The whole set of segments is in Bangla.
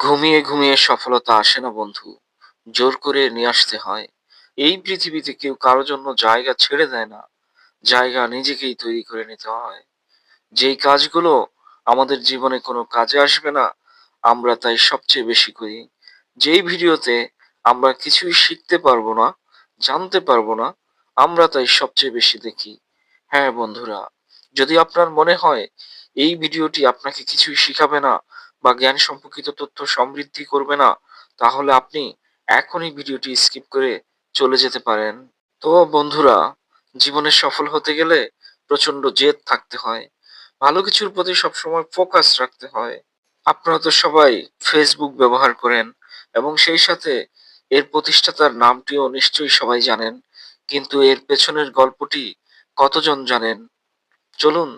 ঘুমিয়ে ঘুমিয়ে সফলতা আসে না বন্ধু, জোর করে নিয়ে আসতে হয়। এই পৃথিবীতে কেউ কারো জন্য জায়গা ছেড়ে দেয় না, জায়গা নিজেকেই তৈরি করে নিতে হয়। যেই কাজগুলো আমাদের জীবনে কোনো কাজে আসবে না, আমরা তাই সবচেয়ে বেশি করি। যেই ভিডিওতে আমরা কিছুই শিখতে পারবো না, জানতে পারবো না, আমরা তাই সবচেয়ে বেশি দেখি। হ্যাঁ বন্ধুরা, যদি আপনার মনে হয় এই ভিডিওটি আপনাকে কিছুই শিখাবে না বা জ্ঞান সম্পর্কিত তথ্য সমৃদ্ধি করবে না, তাহলে আপনি এখনই ভিডিওটি স্কিপ করে চলে যেতে পারেন। তো বন্ধুরা, জীবনে সফল হতে গেলে প্রচন্ড জেদ থাকতে হয়, ভালো কিছুর প্রতি সবসময় ফোকাস রাখতে হয়। আপনারা তো সবাই ফেসবুক ব্যবহার করেন এবং সেই সাথে এর প্রতিষ্ঠাতার নামটিও নিশ্চয়ই সবাই জানেন, কিন্তু এর পেছনের গল্পটি কতজন জানেন? চলুন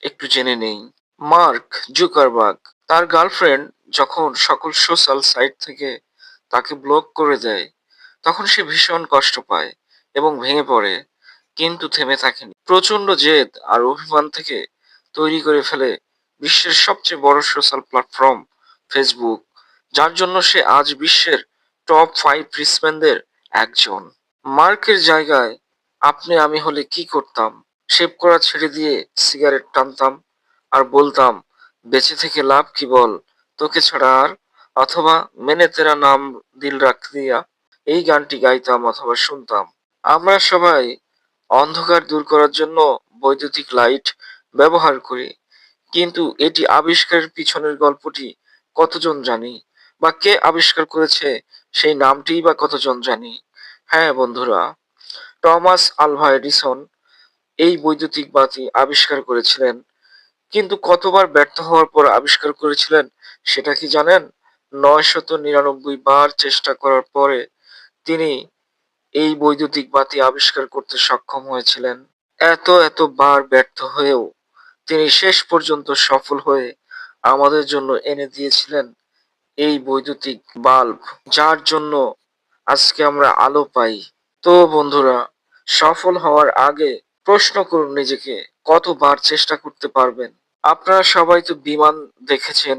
একটু জেনে নেই। মার্ক জুকারবার্গ তার গার্লফ্রেন্ড যখন সকল সোশ্যাল সাইট থেকে তাকে ব্লক করে দেয়, তখন সে ভীষণ কষ্ট পায় এবং ভেঙে পড়ে, কিন্তু থেমে থাকেনি। প্রচন্ড জেদ আর অভিমান থেকে তৈরি করে ফেলে বিশ্বের সবচেয়ে বড় সোশ্যাল প্ল্যাটফর্ম ফেসবুক, যার জন্য সে আজ বিশ্বের টপ 5 রিসম্যানদের একজন। মার্কের জায়গায় আপনি আমি হলে কি করতাম? শেভ করা ছেড়ে দিয়ে সিগারেট টানতাম আর বলতাম, বেঁচে থেকে লাভ কি বল, তোকে ছাড়া আর। অথবা মেনে তেরা নাম দিল রাখ দিয়া, এই গানটি গাইতাম অথবা শুনতাম। আমরা সবাই অন্ধকার দূর করার জন্য বৈদ্যুতিক লাইট ব্যবহার করি, কিন্তু এটি আবিষ্কারের পিছনের গল্পটি কতজন জানি? বা কে আবিষ্কার করেছে সেই নামটিই বা কতজন জানি? হ্যাঁ বন্ধুরা, টমাস আলভা এডিসন এই বৈদ্যুতিক বাতি আবিষ্কার করেছিলেন, কিন্তু কতবার ব্যর্থ হওয়ার পর আবিষ্কার করেছিলেন সেটা কি জানেন? 999 বার চেষ্টা করার পরে তিনি এই বৈদ্যুতিক বাতি আবিষ্কার করতে সক্ষম হয়েছিলেন। এত বার ব্যর্থ হয়েও তিনি শেষ পর্যন্ত সফল হয়ে আমাদের জন্য এনে দিয়েছিলেন এই বৈদ্যুতিক বাল্ব, যার জন্য আজকে আমরা আলো পাই। তো বন্ধুরা, সফল হওয়ার আগে প্রশ্ন করুন নিজেকে, কতবার চেষ্টা করতে পারবেন? আপনারা সবাই তো বিমান দেখেছেন,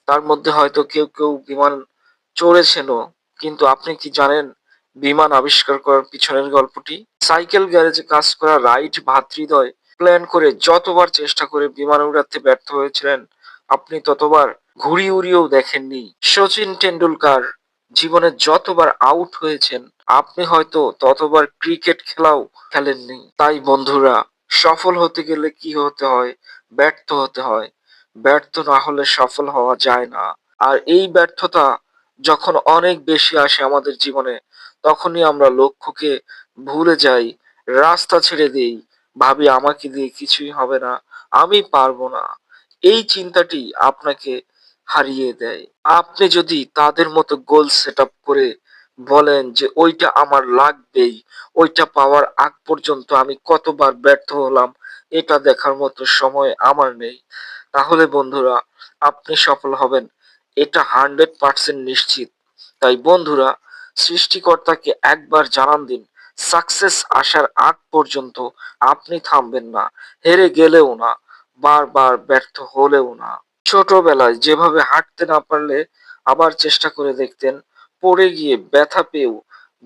তার মধ্যে হয়তো কেউ কেউ বিমান চড়েছেনও, কিন্তু আপনি কি জানেন বিমান আবিষ্কার করার পিছনের গল্পটি? সাইকেল গ্যারেজে কাজ করা রাইট ভ্রাতৃদ্বয় প্ল্যান করে যতবার চেষ্টা করে বিমান উড়াতে ব্যর্থ হয়েছিলেন, আপনি ততবার ঘুড়ি উড়িয়েও দেখেননি। সচিন টেন্ডুলকার জীবনে যতবার আউট হয়েছেন, আপনি হয়তো ততবার ক্রিকেট খেলাও খেলেননি। তাই বন্ধুরা, সফল হতে গেলে কি হতে হয়? ব্যর্থ হতে হয়। ব্যর্থ না হলে সফল হওয়া যায় না। আর এই ব্যর্থতা যখন অনেক বেশি আসে আমাদের জীবনে, তখনই আমরা লক্ষ্যকে ভুলে যাই, রাস্তা ছেড়ে দেই, ভাবি আমাকে দিয়ে কিছুই হবে না, আমি পারবো না। এই চিন্তাটি আপনাকে হারিয়ে দেয়। আপনি যদি তাদের মতো গোল সেট আপ করে বলেন যে ওইটা আমার লাগবেই, ওইটা পাওয়ার আগ পর্যন্ত আমি কতবার ব্যর্থ হলাম এটা দেখার মতো সময় আমার নেই, তাহলে বন্ধুরা আপনি সফল হবেন, এটা 100% নিশ্চিত। তাই বন্ধুরা, সৃষ্টিকর্তাকে একবার জানান দিন, সাকসেস আসার আগ পর্যন্ত আপনি থামবেন না, হেরে গেলেও না, বারবার ব্যর্থ হলেও না। ছোটবেলায় যেভাবে হাঁটতে না পারলে আবার চেষ্টা করে দেখতেন, পড়ে গিয়ে ব্যথা পেয়েও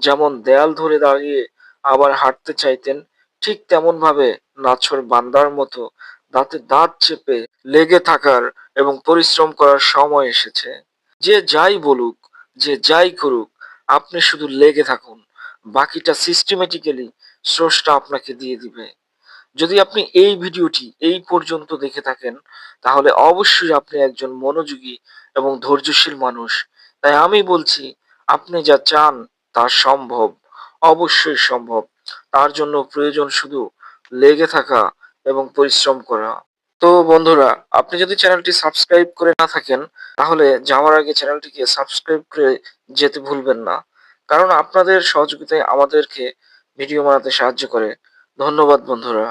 যেমন দেয়াল ধরে দাঁড়িয়ে আবার হাঁটতে চাইতেন, ঠিক তেমন ভাবে নাছোড় বান্দার মতো দাঁতে দাঁত চেপে লেগে থাকার এবং পরিশ্রম করার সময় এসেছে। যে যাই বলুক, যে যাই করুক, আপনি শুধু লেগে থাকুন, বাকিটা সিস্টেমেটিক্যালি স্রষ্টা আপনাকে দিয়ে দিবে। যদি আপনি এই ভিডিওটি এই পর্যন্ত দেখে থাকেন, তাহলে অবশ্যই আপনি একজন মনোযোগী এবং ধৈর্যশীল মানুষ। তাই আমি বলছি, আপনি যা চান তা সম্ভব, অবশ্যই সম্ভব। তার জন্য প্রয়োজন শুধু লেগে থাকা এবং পরিশ্রম করা। তো বন্ধুরা, আপনি যদি চ্যানেলটি সাবস্ক্রাইব করে না থাকেন, তাহলে যাওয়ার আগে চ্যানেলটিকে সাবস্ক্রাইব করে যেতে ভুলবেন না, কারণ আপনাদের সহযোগিতায় আমাদেরকে ভিডিও বানাতে সাহায্য করে। ধন্যবাদ বন্ধুরা।